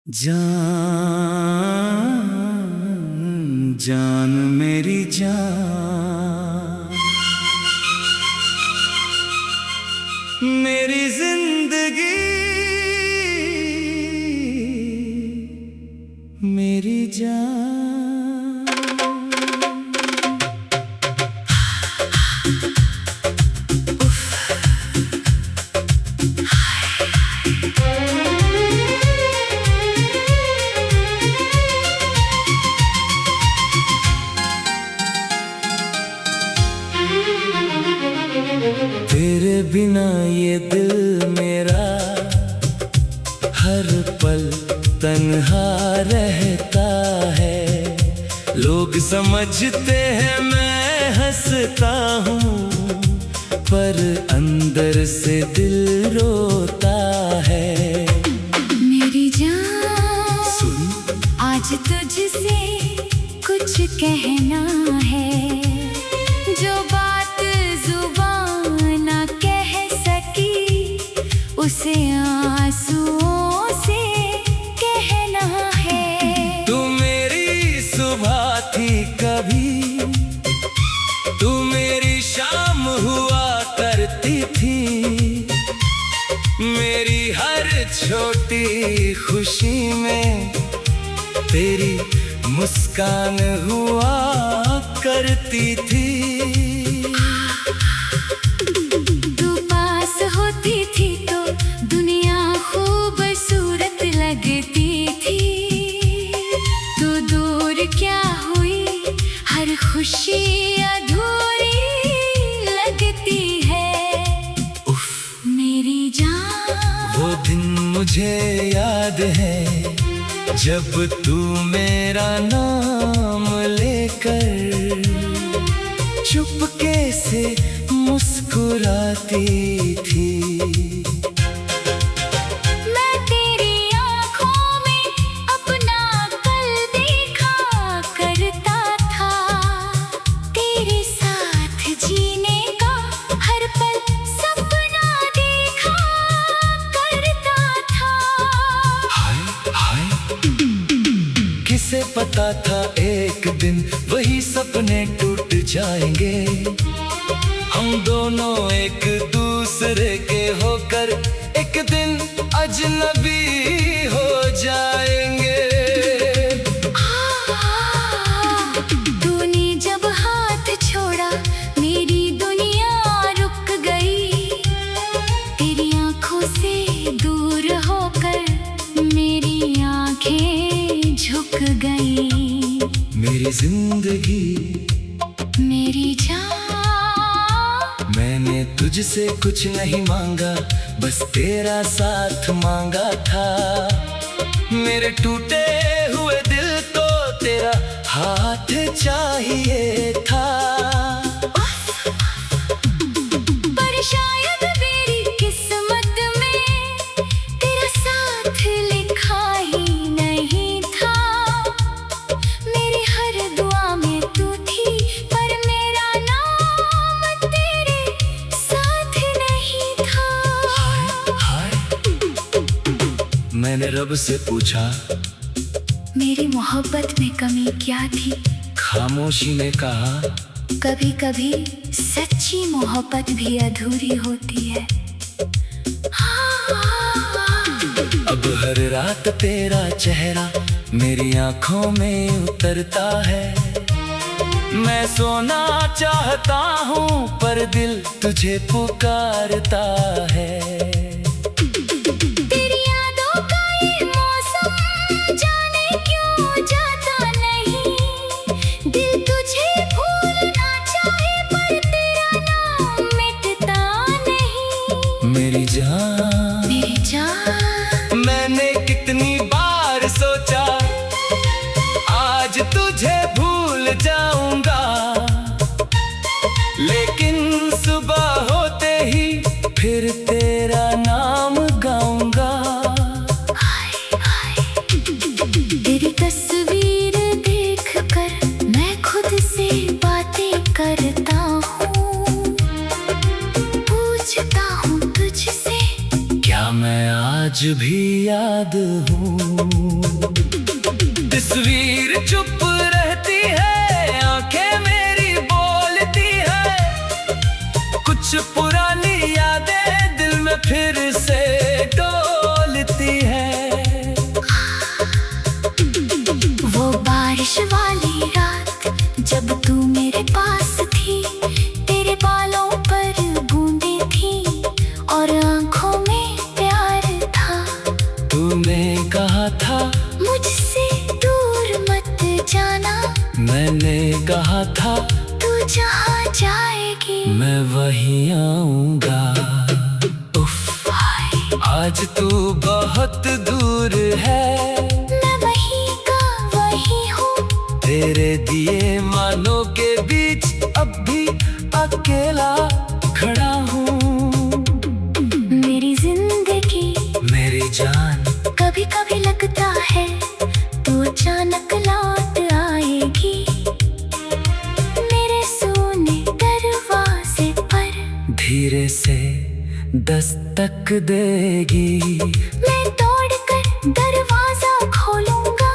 जान जान मेरी जान, मेरी जिंदगी मेरी जान। तेरे बिना ये दिल मेरा हर पल तन्हा रहता है। लोग समझते हैं मैं हंसता हूँ, पर अंदर से दिल रोता है। मेरी जान सुन, आज तुझसे कुछ कहना है, जो बात जुबान न कह सकी उसे आंसुओं से कहना है। तू मेरी सुबह थी कभी, तू मेरी शाम हुआ करती थी, मेरी हर छोटी खुशी में तेरी मुस्कान हुआ करती थी। तू पास होती थी तो दुनिया खूबसूरत लगती थी, तू दूर क्या हुई हर खुशी अधूरी लगती है। उफ, मेरी जान वो दिन मुझे याद है, जब तू मेरा नाम लेकर चुपके से मुस्कुराती थी। मैं तेरी आँखों में अपना कल देखा करता था, तेरे साथ जीने का हर पल सपना देखा करता था। हाय हाय, किसे पता था एक दिन वही सपने टूट जाएंगे, हम दोनों एक दूसरे के होकर एक दिन अजनबी हो जाएंगे। तूने जब हाथ छोड़ा मेरी दुनिया रुक गई, तेरी आँखों से दूर होकर मेरी आँखें झुक गई। मेरी जिंदगी मेरी जान मैंने तुझसे कुछ नहीं मांगा, बस तेरा साथ मांगा था। मेरे टूटे हुए दिल को तेरा हाथ चाहिए था। पर शायद मेरी किस्मत में तेरा साथ लिखा ही नहीं था। मेरी हर दुआ में तू थी, पर मेरा नाम तेरे साथ नहीं था। हाय, मैंने रब से पूछा, मेरी मोहब्बत में कमी क्या थी? खामोशी ने कहा, कभी कभी सच्ची मोहब्बत भी अधूरी होती है। अब हर रात तेरा चेहरा मेरी आंखों में उतरता है। मैं सोना चाहता हूँ पर दिल तुझे पुकारता है। तेरी यादों का ये मौसम जाने क्यों जाता नहीं, दिल तुझे भूलना चाहे पर तेरा नाम मिटता नहीं। मेरी जान, मेरी जान मैंने कितनी बार सोचा आज तुझे भूल जाऊंगा, लेकिन सुबह होते ही फिर तेरा नाम गाऊंगा। तेरी तस्वीर देखकर मैं खुद से बातें करता हूँ, पूछता हूँ तुझसे क्या मैं आज आज भी याद हूँ। तस्वीर चुप रहती है, आंखें मेरी बोलती है, कुछ पुरानी यादें दिल में फिर से डोलती है। वो बारिश वाली रात जब तू मेरे पास थी, तेरे बालों पर बूंदें थी और आंखों में प्यार था। तूने कहा था मुझसे दूर मत जाना, मैंने कहा था तू जहाँ जाएगी मैं वहीं आऊंगा। उफ, हाय, आज तू बहुत दूर है, मैं वहीं का वहीं हूँ। तेरे दिए मानों के बीच अब भी अकेला खड़ा हूँ। मेरी जिंदगी मेरी जान, कभी कभी लगता है तू अचानक लौट आएगी, मेरे सोने दरवाजे पर धीरे से दस्तक देगी। मैं दौड़कर दरवाजा खोलूंगा,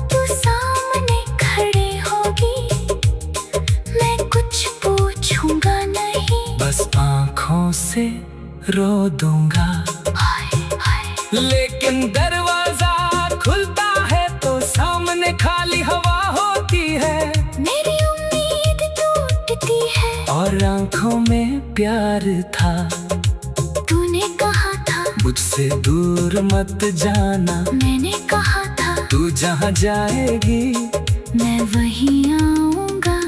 तू सामने खड़े होगी, मैं कुछ पूछूंगा नहीं, बस आंखों से रो दूंगा। हाय हाय, लेकिन दरवाजा खुलता है तो सामने खाली हवा होती है, मेरी उम्मीद टूटती है। और आंखों में प्यार था। तूने कहा था मुझसे दूर मत जाना, मैंने कहा था तू जहाँ जाएगी मैं वहीं आऊंगा।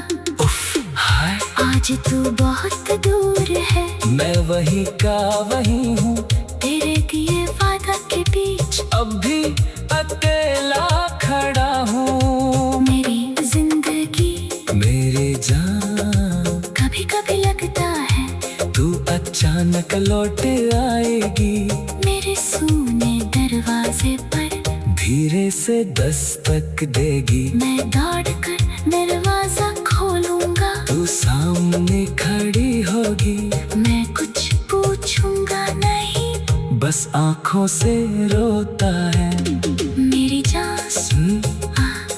उफ, हाय, आज तू बहुत दूर है, मैं वहीं का वहीं हूँ, तेरे दिए वादा के बीच अब भी अकेला खड़ा हूँ। मेरी जिंदगी मेरी जान, कभी कभी लगता है तू अचानक लौट आएगी, मेरे सोने दरवाजे पर धीरे से दस्तक देगी। मैं दौड़कर दरवाजा खोलूंगा, तू सामने खड़ी होगी, मैं कुछ पूछूंगा नहीं, बस आंखों से रोता है। मेरी जान सुन,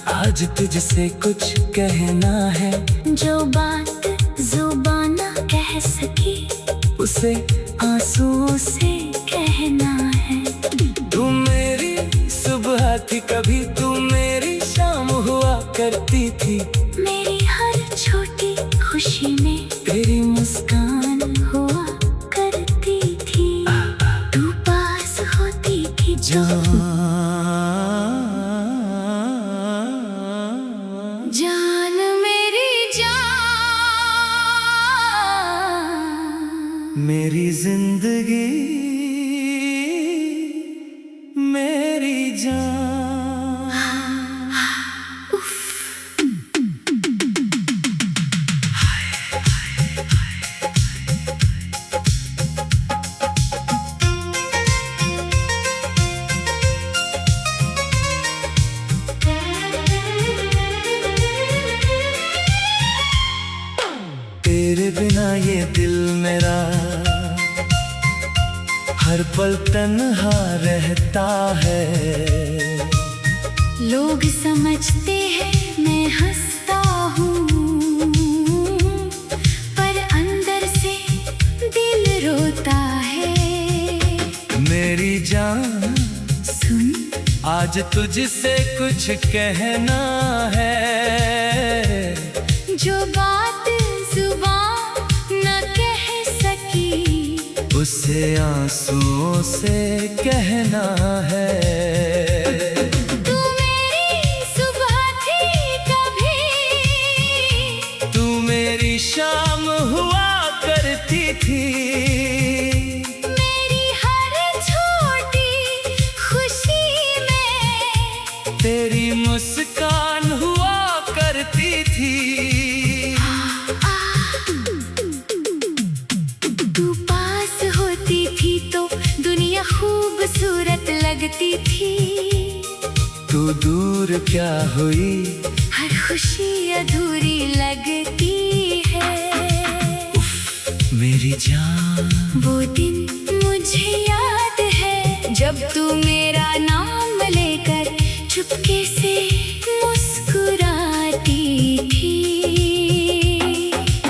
आज तुझसे कुछ कहना है, जो बात जुबान ना कह सकी उसे आंसू से कहना है। तू मेरी सुबह थी, कभी तू मेरी शाम हुआ करती थी, मेरी हर छोटी खुशी में तेरी मुस्कान हुआ करती थी, तू पास होती थी जान। जान मेरी जान, मेरी जिंदगी मेरी जान। तेरे बिना ये दिल मेरा हर पल तन्हा रहता है। लोग समझते हैं मैं हंसता हूँ, पर अंदर से दिल रोता है। मेरी जान सुन, आज तुझसे कुछ कहना है, जो बात जुबान न कह सकी उसे आंसुओं से कहना है। तू मेरी सुबह थी कभी, तू मेरी शाम हुआ करती थी, मेरी हर छोटी खुशी में तेरी मुस्कान हुआ करती थी। तू पास होती थी तो दुनिया खूबसूरत लगती थी, तू दूर क्या हुई हर खुशी अधूरी लगती है। मेरी जान, वो दिन मुझे याद है जब जब तू मेरा नाम लेकर चुपके से मुस्कुराती थी।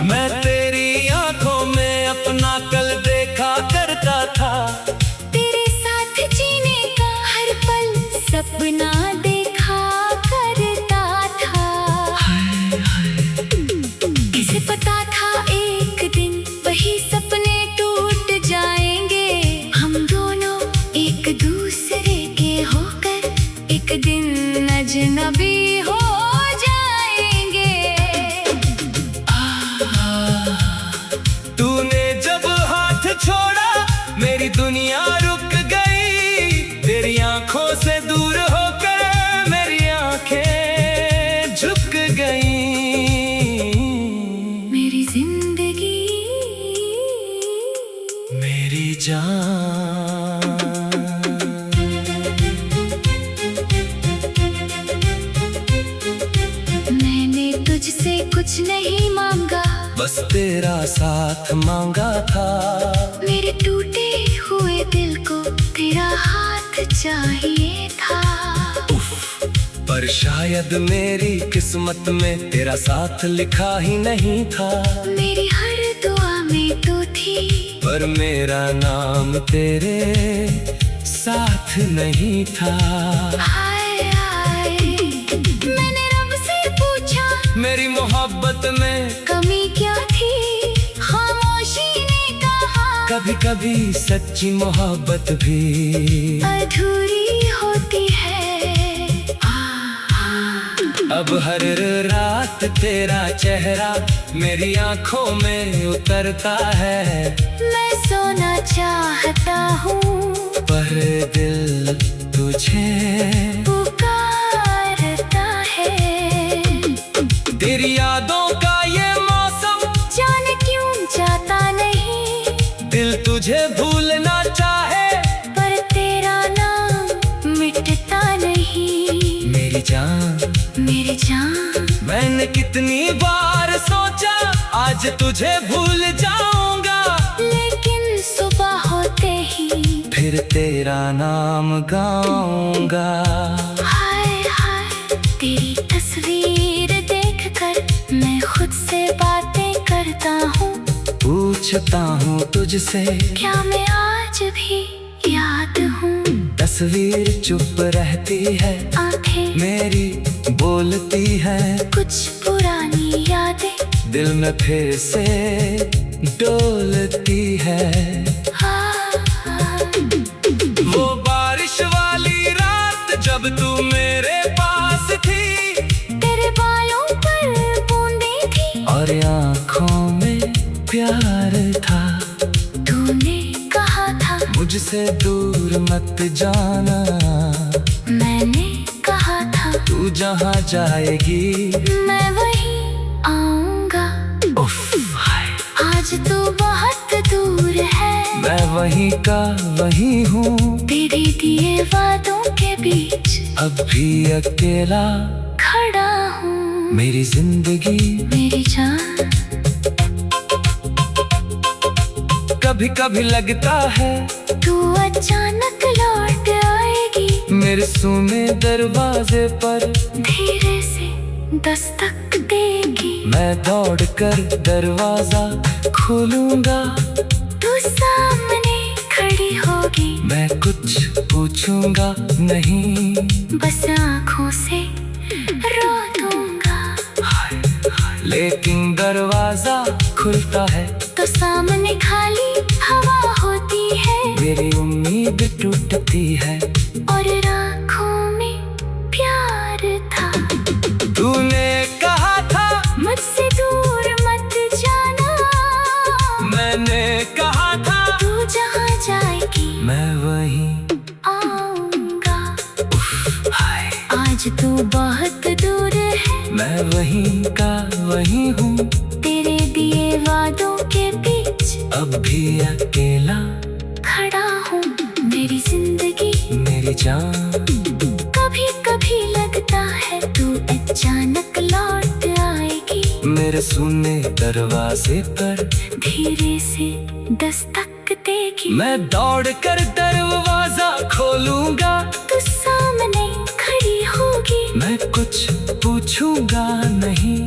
मैं तेरी आंखों में अपना कल देखा करता था, तेरे साथ जीने का हर पल सपना देखा करता था। किसे पता था एक दिन वही सपने टूट जाएंगे, हम दोनों एक दूसरे के होकर एक दिन अजनबी हो जाएंगे। तूने जब हाथ छोड़ा मेरी दुनिया रुक गई, तेरी आंखों से दूर होकर मेरी आंखें झुक गईं। मेरी जिंदगी मेरी जान, मैंने तुझसे कुछ नहीं मांगा, बस तेरा साथ मांगा था। मेरे टूटे हुए दिल को तेरा हाथ चाहिए था। पर शायद मेरी किस्मत में तेरा साथ लिखा ही नहीं था। मेरी हर दुआ में तू थी, पर मेरा नाम तेरे साथ नहीं था। हाय हाय, मैंने रब से पूछा मेरी मोहब्बत में कमी क्या थी, खामोशी ने कहा कभी कभी सच्ची मोहब्बत भी अधूरी होती है। अब हर रात तेरा चेहरा मेरी आंखों में उतरता है। मैं सोना चाहता हूँ पर दिल तुझे पुकारता है। तेरी यादों का ये मौसम जाने क्यों जाता नहीं, दिल तुझे भूलना चाहे पर तेरा नाम मिटता नहीं। मेरी जान, मेरी जान, मैंने कितनी बार सोचा आज तुझे भूल जाऊंगा, लेकिन सुबह होते ही फिर तेरा नाम गाऊंगा। हाय हाय, तेरी तस्वीर देखकर मैं खुद से बातें करता हूँ। पूछता हूँ तुझसे क्या मैं आज भी याद हूँ। तस्वीर चुप रहती है, आंखें मेरी बोलती है, कुछ पुरानी यादें दिल में फिर से डोलती है। वो बारिश वाली रात जब तू मेरे पास थी, तेरे बालों पर बूंदें थी और आँखों में प्यार था। तूने कहा था मुझसे दूर मत जाना, मैंने कहा था तू जहाँ जाएगी मैं वहीं आऊंगा। उफ, हाय, आज तू बहुत दूर है, मैं वहीं का वहीं हूँ, तेरे दिए वादों के बीच अब भी अकेला खड़ा हूँ। मेरी जिंदगी मेरी जान, कभी कभी लगता है तू अचानक लौट आएगी, मेरे सुने दरवाजे पर धीरे से दस्तक देगी। मैं दौड़ कर दरवाजा खोलूंगा, तू सामने खड़ी होगी, मैं कुछ पूछूंगा नहीं, बस आँखों से रो दूंगा। लेकिन दरवाजा खुलता है तो सामने खाली हवा होती है, मेरी उम्मीद टूटती है, और आँखों में प्यार था। तूने कहा था मुझसे दूर मत जाना, मैंने कहा था तू जहाँ जाएगी मैं वहीं आऊंगा। हाय, आज तू बहुत दूर है, मैं वहीं का वहीं हूँ, तेरे दिए वादों के बीच अब भी अकेला खड़ा हूँ। मेरी जिंदगी मेरी जान, कभी कभी लगता है तू अचानक लौट आएगी, मेरे सुने दरवाजे पर धीरे से दस्तक देगी। मैं दौड़ कर दरवाजा खोल बोलूंगा तू सामने खड़ी होगी, मैं कुछ पूछूंगा नहीं,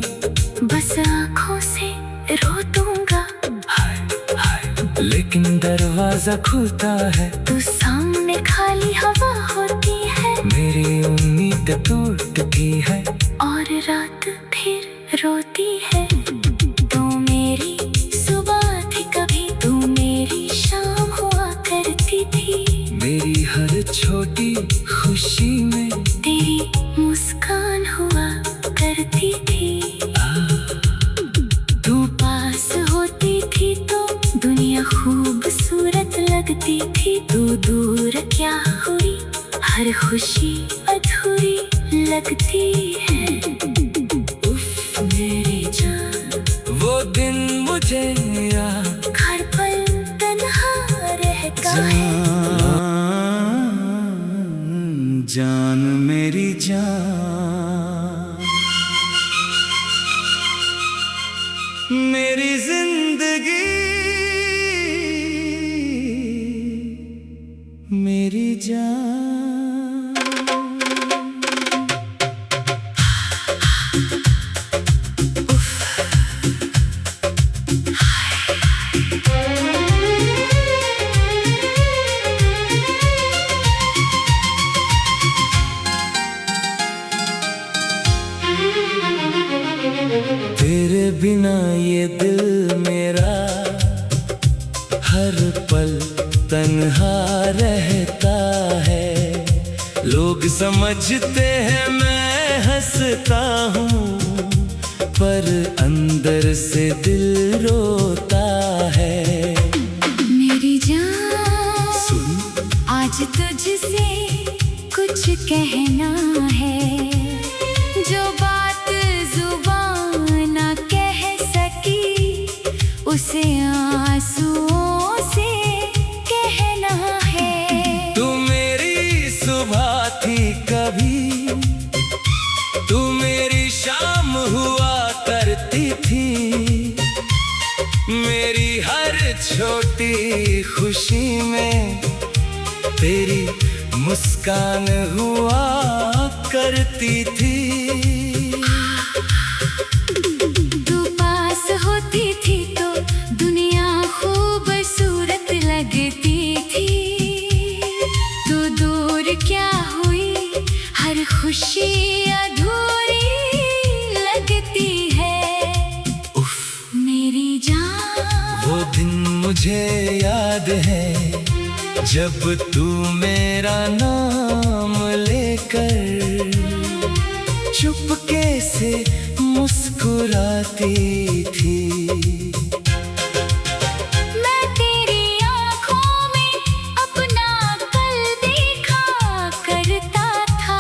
बस आँखों से रो दूंगा। हाय हाय लेकिन दरवाजा खुलता है, तू सामने खाली हवा होती है, मेरी उम्मीद टूटती है और रात फिर रोती है। तू मेरी सुबह थी कभी, तू मेरी शाम हुआ करती थी, मेरी हर छोटी खुशी में तेरी मुस्कान हुआ करती थी। तू पास होती थी तो दुनिया खूबसूरत लगती थी, तू दूर क्या हुई हर खुशी अधूरी लगती है। उफ मेरी जान, वो दिन मुझे याद, हर पल तन्हा रहता है। जान मेरी जान, मेरी जिंदगी मेरी जान। तेरे बिना ये दिल मेरा हर पल तन्हा रहता है। लोग समझते हैं मैं हंसता हूँ, पर अंदर से दिल रोता है। मेरी जान सुन आज तुझसे कुछ कहना है, जो बात जुबान ना कह सकी उसे आंसुओं से कहना है। तू मेरी सुबह थी कभी, तू मेरी शाम हुआ करती थी, मेरी हर छोटी खुशी में तेरी मुस्कान हुआ करती थी। तू पास होती थी तो दुनिया खूबसूरत लगती थी, तू दूर क्या हुई हर खुशी अधूरी लगती है। उफ मेरी जान, वो दिन मुझे याद है, जब तू मेरा नाम लेकर चुपके से मुस्कुराती थी। मैं तेरी आँखों में अपना कल देखा करता था,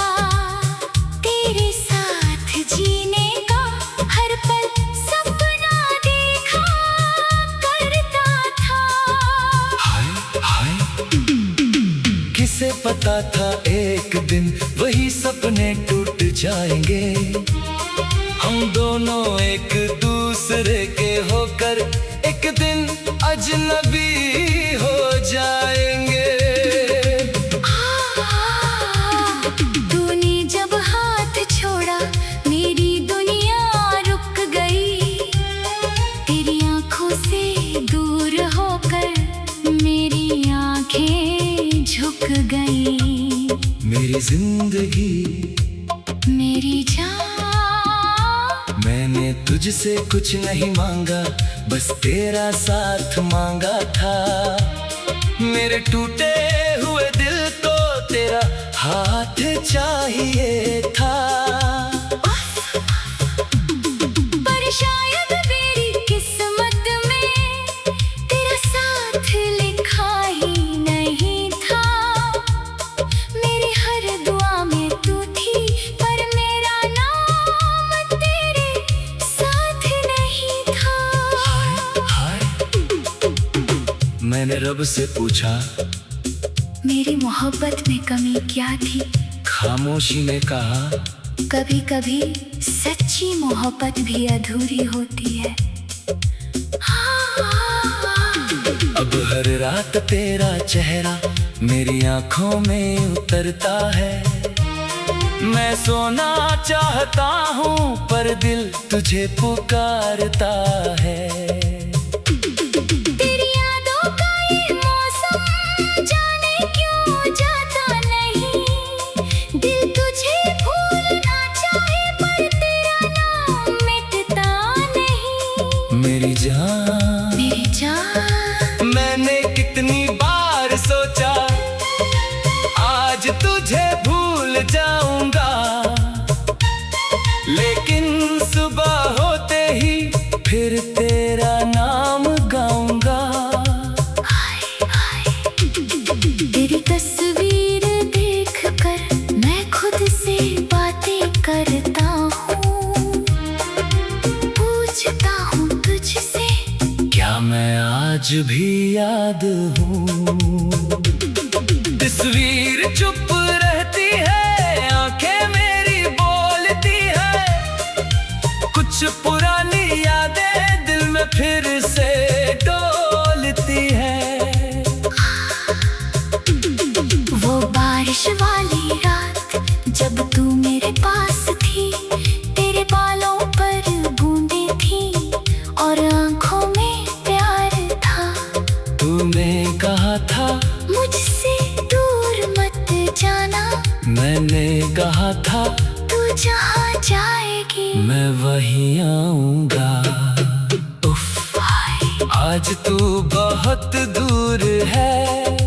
तेरे साथ जीने का हर पल सपना देखा करता था। हाय हाय किसे पता था एक दिन वही सपने टूट जाएंगे, हम दोनों एक दूसरे के होकर एक दिन अजनबी हो जाएंगे। तूने जब हाथ छोड़ा मेरी दुनिया रुक गई, तेरी आँखों से दूर होकर मेरी आँखें झुक गई। मेरी जिंदगी मेरी जान, मैंने तुझसे कुछ नहीं मांगा, बस तेरा साथ मांगा था। मेरे टूटे हुए दिल को तेरा हाथ चाहिए था। पर शायद मेरी किस्मत में तेरा साथ लिखा ही नहीं था। मेरी हर दुआ में तू थी, पर मेरा नाम तेरे साथ नहीं था। मैंने रब से पूछा मेरी मोहब्बत में कमी क्या थी, खामोशी ने कहा कभी कभी सच्ची मोहब्बत भी अधूरी होती है। अब हर रात तेरा चेहरा मेरी आंखों में उतरता है। मैं सोना चाहता हूँ पर दिल तुझे पुकारता है। तेरी यादों का ये मौसम जाने क्यों जाता नहीं। दिल तुझे भूलना चाहे पर तेरा नाम मिटता नहीं। मेरी जान, मेरी जान, मैंने कितनी बार सोचा आज तुझे भूल जाऊंगा, लेकिन सुबह होते ही फिर तेरा नाम गाऊंगा। हाय हाय, तेरी तस्वीर देखकर मैं खुद से बातें करता हूँ। पूछता हूँ तुझसे, क्या मैं आज भी याद हूँ? तस्वीर चुप रहती है, आंखें मेरी बोलती है। कुछ पुरानी यादें दिल में फिर से डोलती है। वो बारिश वाली रात जब तू मेरे पास थी। तेरे बालों पर बूंदें थी और आंखों में प्यार था। तूने कहा था मुझसे दूर मत जाना। मैंने कहा था तू जहाँ जाएगी मैं वहीं आऊंगा। उफ, हाय, आज तू बहुत दूर है।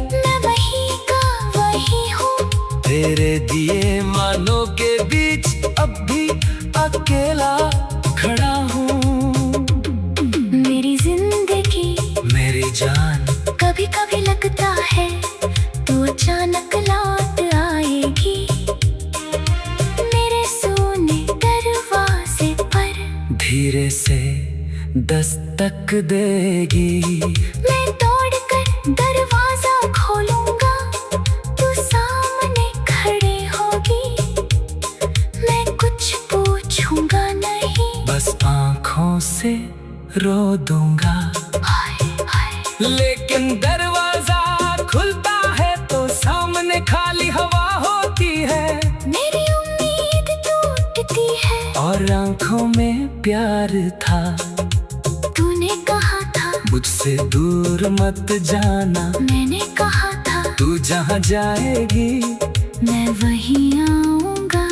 मैं वहीं का वहीं हूँ। तेरे दिए मानों के बीच अब भी अकेला खड़ा हूँ। मेरी जिंदगी, मेरी जान, कभी कभी लगता है तू अचानक लौट आएगी। मेरे सोने दरवाजे पर धीरे से दस्तक देगी। मैं दौड़कर दरवाजा खोलूंगा। तू सामने खड़े होगी। मैं कुछ पूछूंगा नहीं, बस आंखों से रो दूंगा। हाय हाय, लेकिन दरवाजा खुलता है तो सामने खाली हवा होती है। मेरी उम्मीद टूटती है। और आंखों में प्यार था। तूने कहा था मुझसे दूर मत जाना। मैंने कहा था तू जहाँ जाएगी मैं वहीं आऊंगा।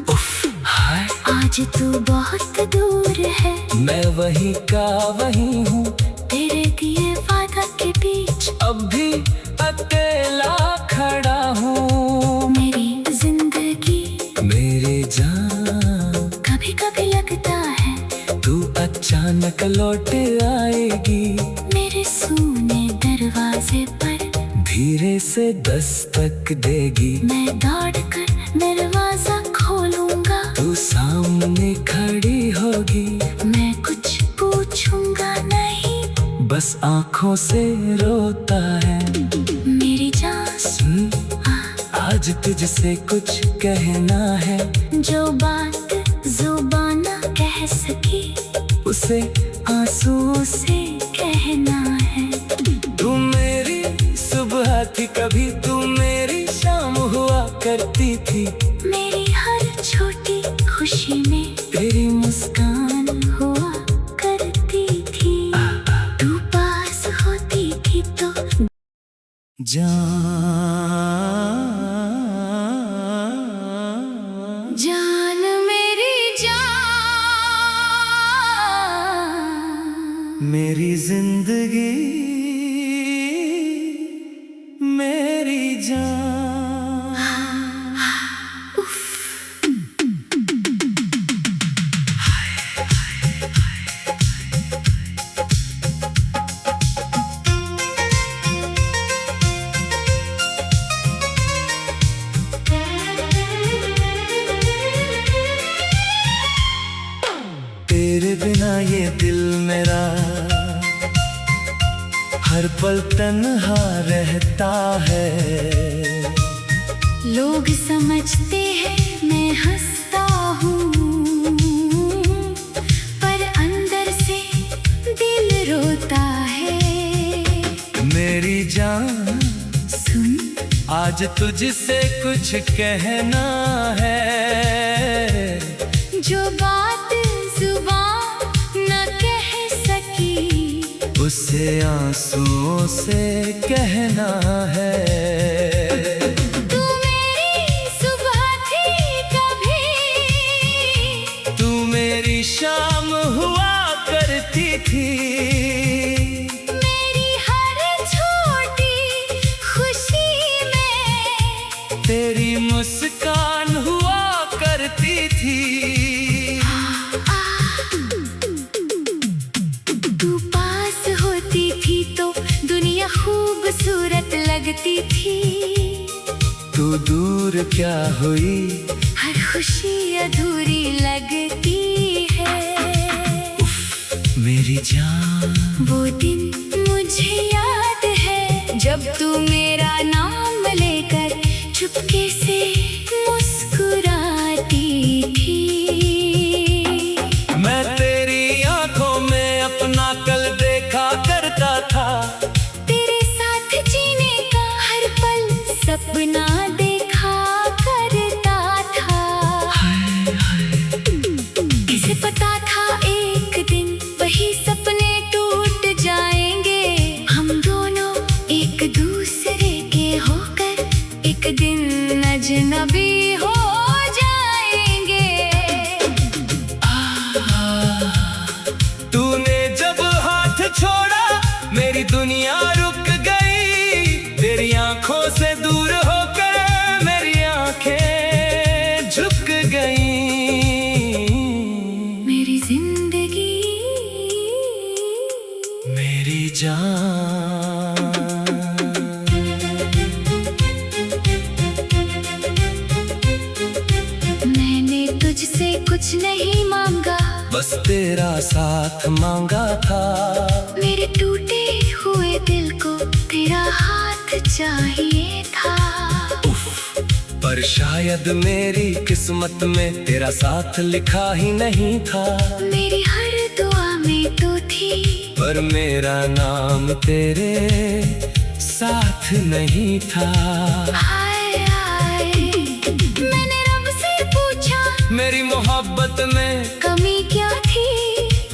उफ, हाय, आज तू बहुत दूर है। मैं वहीं का वहीं हूँ। तेरे दिए वादा के बीच अब भी अकेला खड़ा हूँ। मेरी जिंदगी, मेरी जान, कभी कभी लगता है तू अचानक लौट आएगी। मेरे सूने दरवाजे पर धीरे से दस्तक देगी। मैं दौड़कर दरवाजा खोलूंगा। तू सामने खड़ी होगी। मैं कुछ पूछूंगा नहीं, बस आंखों से रोता है। मेरी जान, सुन, आज तुझसे कुछ कहना है। जो बात जुबान ना कह सकी उसे आंसू से कहना है। तू मेरी सुबह थी, कभी तू मेरी शाम हुआ करती थी। मेरी हर छोटी खुशी में तेरी मुस्कान हुआ करती थी। तू पास होती थी तो जान मेरी जान, मेरी जिंदगी, मेरी जान। तेरे बिना ये दिल मेरा हर पल तन्हा रहता है। लोग समझते हैं मैं हंसता हूँ, पर अंदर से दिल रोता है। मेरी जान, सुन, आज तुझसे कुछ कहना है, जो बात जुबान न कह सकी, उसे आंसुओं से कहना है। तू मेरी सुबह थी कभी, तू मेरी शाम हुआ करती थी, मेरी हर छोटी खुशी में तेरी मुस्कान हुआ करती थी। तू पास होती थी तो दुनिया खूबसूरत लगती थी, तू दूर क्या हुई, हर खुशी अधूरी लगती है। मेरी जान वो दिन मुझे याद है, जब तू मेरा नाम लेकर चुपके से मुस्कुराती थी। मैं तेरी आंखों में अपना कल देखा करता था, तेरे साथ जीने का हर पल सपना देखा करता था। किसे पता था एक दिन वही सपने टूट जाएंगे, हम दोनों एक दूसरे के होकर एक दिन अजनबी हो जाएंगे। तूने जब हाथ छोड़ा मेरी दुनिया रुक गई, तेरी आंखों से दूर होकर मेरी आंखें झुक गईं। मेरी जिंदगी, मेरी जान मैंने तुझसे कुछ नहीं मांगा, बस तेरा साथ मांगा था। मेरे टूटे हुए दिल को तेरा हाथ चाहिए था। पर शायद मेरी किस्मत में तेरा साथ लिखा ही नहीं था, मेरी हर दुआ में तो थी, पर मेरा नाम तेरे साथ नहीं था। हाय हाय मैंने रब से पूछा, मेरी मोहब्बत में कमी क्या थी,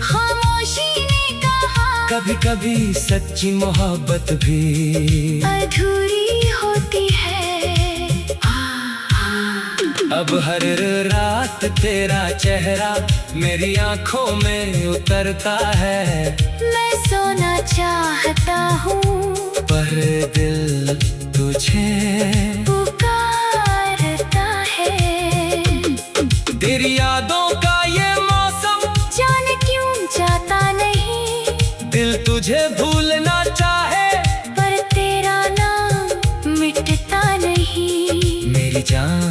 खामोशी ने कहा, कभी कभी सच्ची मोहब्बत भी अधूरी होती है। अब हर रात तेरा चेहरा मेरी आंखों में उतरता है। मैं सोना चाहता हूँ, पर दिल तुझे पुकारता है। तेरी यादों का ये मौसम जाने क्यों जाता नहीं, दिल तुझे भूलना चाहे, पर तेरा नाम मिटता नहीं। मेरी जान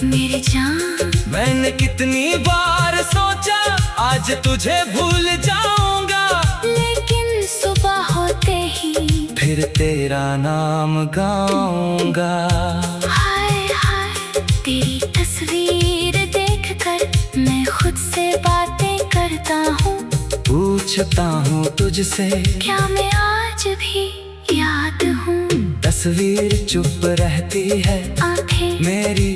मेरी जान मैंने कितनी बार सोचा आज तुझे भूल जाऊंगा, लेकिन सुबह होते ही फिर तेरा नाम गाऊंगा। हाय हाय तेरी तस्वीर देखकर मैं खुद से बातें करता हूँ, पूछता हूँ तुझसे क्या मैं आज भी याद हूँ। तस्वीर चुप रहती है, आंखें मेरी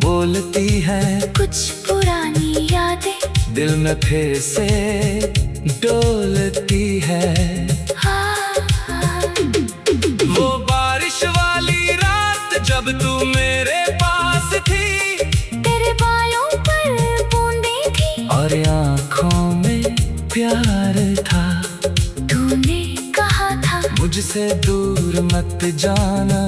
बोलती है, कुछ पुरानी यादें दिल में फिर से डोलती है। वो बारिश वाली रात जब तू मेरे पास थी, तेरे बालों पर बूंदें थी, और आँखों में प्यार था। तूने कहा था मुझसे दूर मत जाना,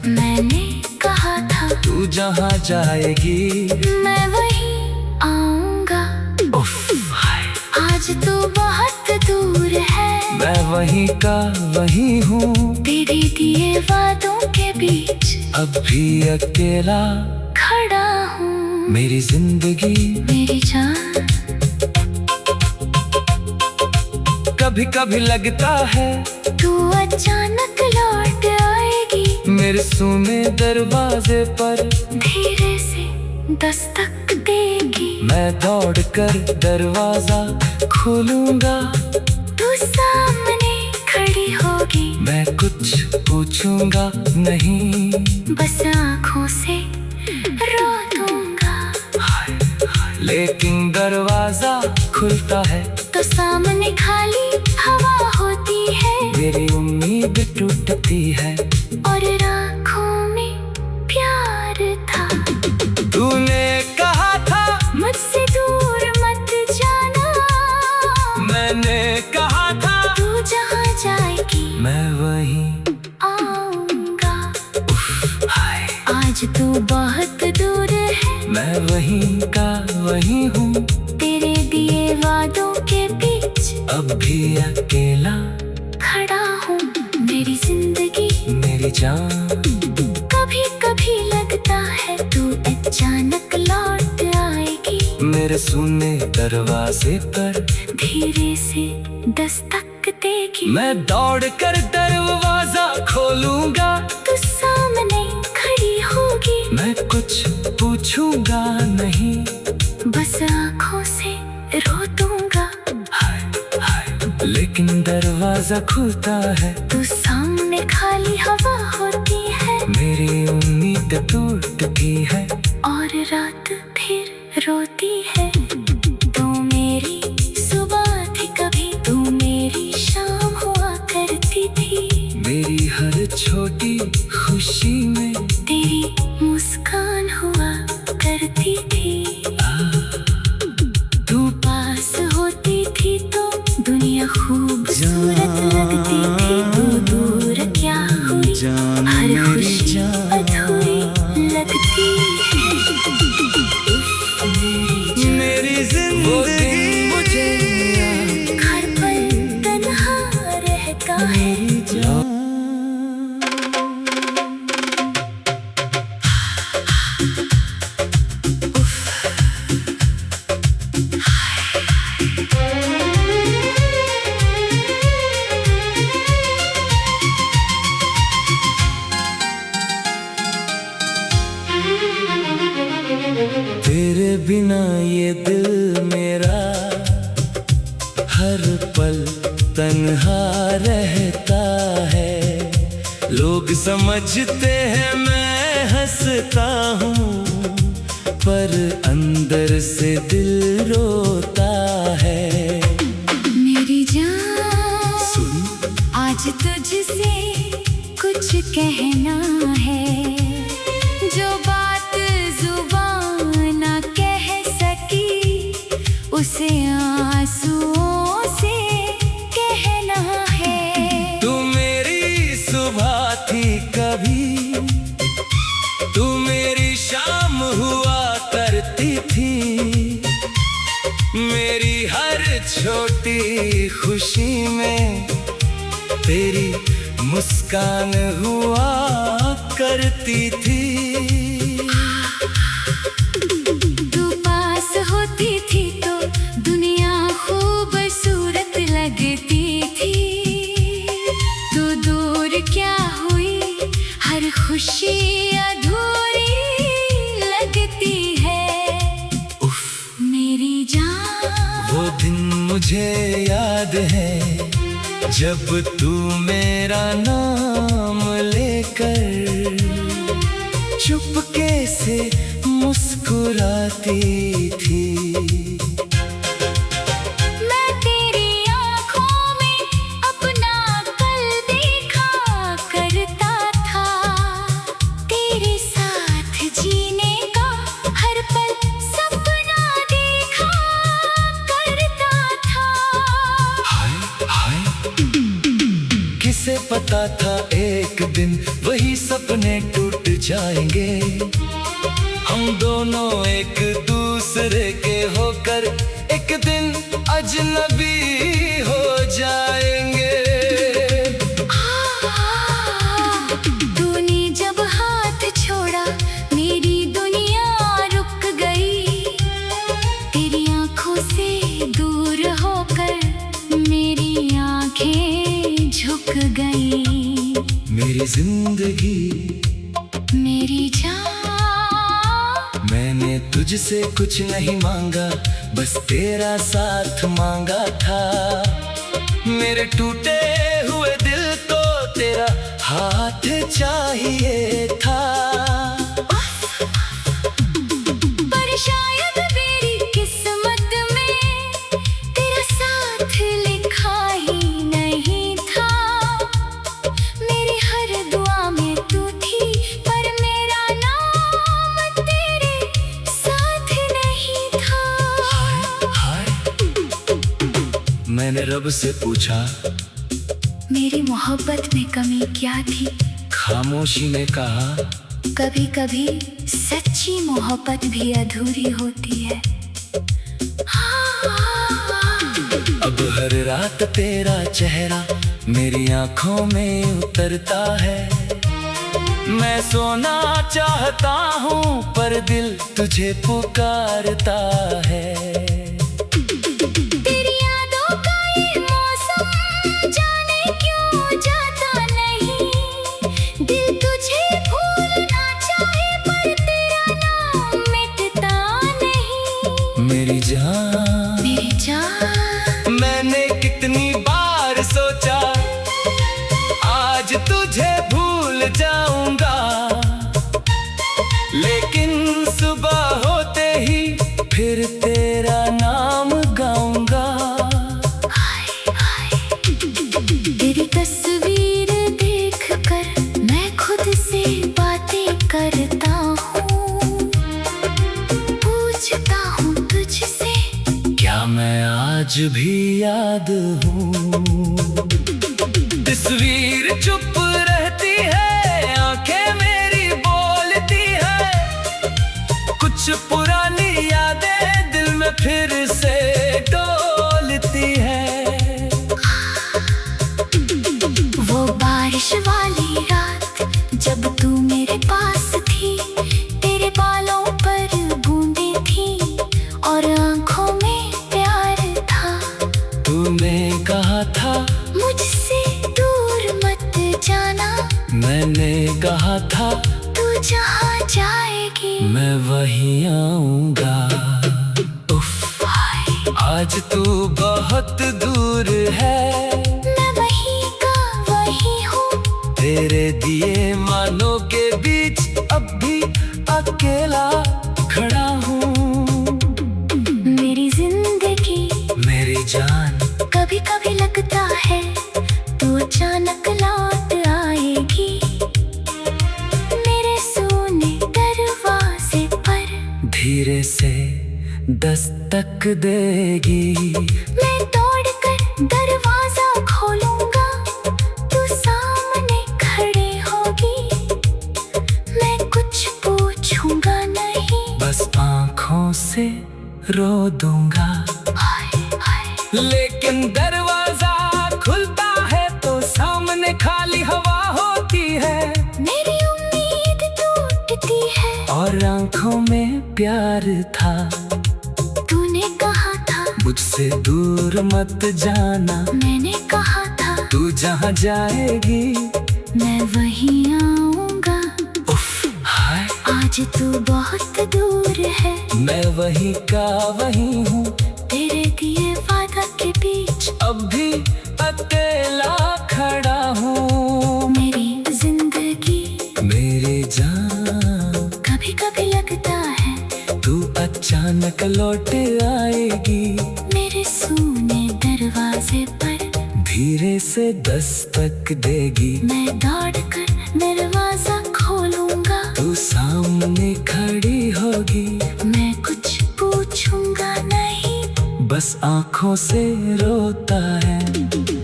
मैंने कहा था तू जहाँ जाएगी मैं वहीं आऊंगा। हाय आज तू बहुत दूर है, मैं वहीं का वहीं हूँ, तेरे दिए वादों के बीच अब भी अकेला खड़ा हूँ। मेरी जिंदगी मेरी जान कभी कभी लगता है तू अचानक लौट आएगी, मेरे सूने दरवाजे पर धीरे से दस्तक देगी। मैं दौड़कर दरवाजा खोलूंगा, तू सामने खड़ा खड़ी होगी। मैं कुछ पूछूंगा नहीं, बस आँखों से रो दूंगा। लेकिन दरवाजा खुलता है तो सामने खाली हवा होती है। मेरी उम्मीद टूटती है और आँखों में प्यार था। तूने कहा था मुझसे दूर मत जाना। मैंने कहा था तू जहाँ जाएगी मैं वहीं आऊंगा। हाय। आज तू बहुत दूर है, मैं वहीं का वहीं हूँ, तेरे दिए वादों के बीच अब भी अकेला खड़ा हूँ। मेरी जिंदगी मेरी जान। कभी कभी लगता है तू अचानक लौट आएगी। मेरे सुने दरवाजे पर धीरे से दस्तक देगी। मैं दौड़ कर दरवाजा खोलूंगा। तू सामने खड़ी होगी। मैं कुछ पूछूंगा नहीं, बस आँखों से रो दूंगा। हाय हाय। लेकिन दरवाजा खुलता है तू सामने खाली हवा होती है। मेरी उम्मीद टूटती है और रात फिर रोती है। तू मेरी सुबह थी कभी, तू मेरी शाम हुआ करती थी। मेरी हर छोटी खुशी में तेरी मुस्कान हुआ करती थी। तू पास होती थी तो दुनिया खूबसूरत लगती थी। तू दूर क्या हुई, हर खुशी अधूरी लगती है। मेरी जिंदगी मुझे हर पल तन्हा रहता है। तेरे बिना ये दिल मेरा हर पल तन्हा रहता है। लोग समझते हैं मैं हंसता हूँ, पर अंदर से दिल रोता है। मेरी जान सुन आज तुझसे कुछ कहना है। जो बात जुबान ना कह सकी, उसे आंसुओं से कहना है। तू मेरी सुबह थी कभी, तू मेरी शाम हुआ करती थी। मेरी हर छोटी खुशी में तेरी मुस्कान हुआ करती थी। तू पास होती थी तो दुनिया खूबसूरत लगती थी। तू दूर क्या हुई, हर खुशी अधूरी लगती है। मेरी जान वो दिन मुझे याद है जब तू मेरा नाम लेकर चुपके से मुस्कुराती थी। मैं तेरी आँखों में अपना कल देखा करता था। तेरे साथ जीने का हर पल सपना देखा करता था। हाय हाय। किसे पता था एक दिन वही सपने टूट जाएंगे। हम दोनों एक दूसरे के होकर एक दिन अजनबी हो जाएंगे। तूने जब हाथ छोड़ा मेरी दुनिया रुक गई। तेरी आँखों से दूर होकर मेरी आँखें झुक गई। मेरी जिंदगी मेरी जान मैंने तुझसे कुछ नहीं मांगा, बस तेरा साथ मांगा था। मेरे टूटे हुए दिल हाथ चाहिए था। पर शायद मेरी किस्मत में तेरा साथ लिखा ही नहीं था। मेरी हर दुआ में तू थी, पर मेरा नाम तेरे साथ नहीं था। मैंने रब से पूछा, मेरी मोहब्बत में कमी क्या थी? खामोशी ने कहा, कभी कभी सच्ची मोहब्बत भी अधूरी होती है। अब हर रात तेरा चेहरा मेरी आंखों में उतरता है। मैं सोना चाहता हूँ पर दिल तुझे पुकारता है। तेरी यादों का ये मौसम जाने क्यों जाता नहीं। दिल तुझे भूलना चाहे पर तेरा नाम मिटता नहीं। मेरी जान, मेरी जान, मैंने कितनी बार सोचा आज तुझे भूल जाऊंगा, लेकिन सुबह होते ही फिर तेरा नाम गाऊंगा। तेरी तस्वीर देखकर मैं खुद से बातें करता हूँ। पूछता हूँ तुझसे, क्या मैं आज भी याद हूँ? तस्वीर चुप रहती है, आंखें मेरी बोलती है। कुछ पुरानी यादें दिल में फिर से डोलती है। वो बारिश वाली रात जब तू मेरे पास थी। तेरे बालों पर बूंदें थी और आंखों में प्यार था। तूने कहा था मुझसे दूर मत जाना। मैंने कहा था तू जहाँ जाएगी मैं वहीं आऊंगा। उफ, हाय, आज तू बहुत दूर है। मैं वहीं का वहीं हूँ। तेरे दिए मानों के बीच अब भी अकेला खड़ा हूँ। मेरी जिंदगी, मेरी जान, कभी कभी लगता है तू अचानक लौट आएगी। मेरे सोने दरवाजे पर धीरे से दस्तक देगी। मैं दौड़कर दरवाजा खोलूंगा। तू सामने खड़े होगी। मैं कुछ पूछूंगा नहीं, बस आंखों से रो दूंगा। हाय हाय। लेकिन दरवाजा खुलता है तो सामने खाली हवा होती है। मेरी उम्मीद टूटती है। और आंखों में प्यार था। तूने कहा था मुझसे दूर मत जाना। मैंने कहा था तू जहाँ जाएगी मैं वहीं आऊंगा। उफ, हाय, आज तू बहुत दूर है। मैं वहीं का वहीं हूँ। तेरे दिए वादा के बीच अब भी अकेला खड़ा हूँ। मेरी जिंदगी, मेरी जान, कभी कभी लगता है तू अचानक लौट आएगी। मेरे सूने दरवाजे पर धीरे से दस्तक देगी। मैं दौड़कर दरवाजा खोलूंगा। तू सामने खड़ी होगी। मैं कुछ पूछूंगा नहीं, बस आंखों से रोता है।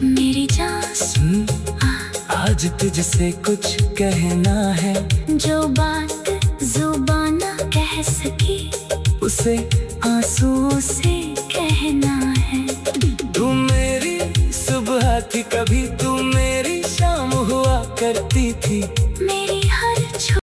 मेरी जान, आज तुझसे कुछ कहना है। जो बात जुबान ना कह सकी उसे आंसू से कहना है। तू मेरी सुबह थी, कभी तू मेरी शाम हुआ करती